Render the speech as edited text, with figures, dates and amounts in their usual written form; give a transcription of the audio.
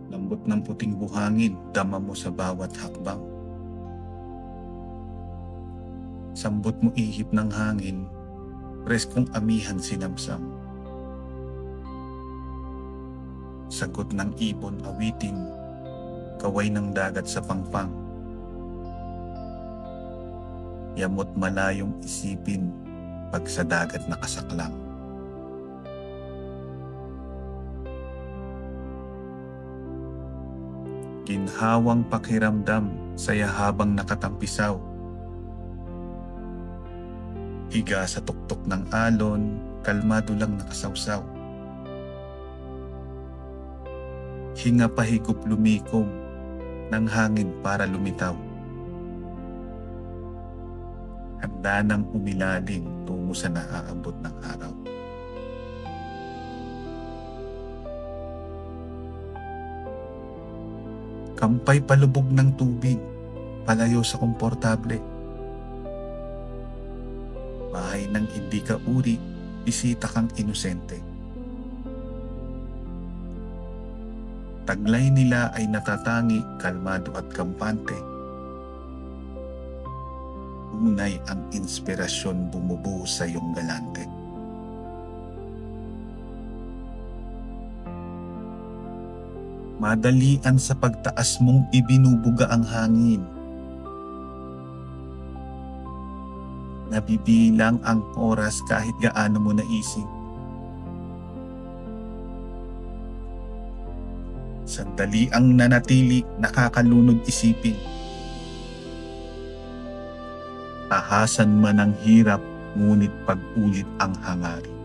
Lambot ng puting buhangin, dama mo sa bawat hakbang. Sambot mo ihip ng hangin, preskong amihan sinamsam. Sagot ng ibon awitin, kaway ng dagat sa pangpang. Yamot malayong isipin, pag sa dagat nakasaklang. Ginhawang pakiramdam, saya habang nakatampisaw. Higa sa tuktok ng alon, kalmado lang nakasawsaw. Hinga pahigop lumikom, ng hangin para lumitaw. Handa nang umilalim tungo sa naaabot ng araw. Kampay palubog ng tubig, palayo sa komportable. Bahay ng hindi ka uri, bisita kang inosente. Taglay nila ay natatangi, kalmado at kampante. Unay ang inspirasyon bumubuo sa iyong galante. Madalian sa pagtaas mong ibinubuga ang hangin. Nabibilang ang oras kahit gaano mo naisip. Sandali ang nanatili, nakakalunod isipin. Ahasan man ang hirap, ngunit pag-ulit ang hangarin.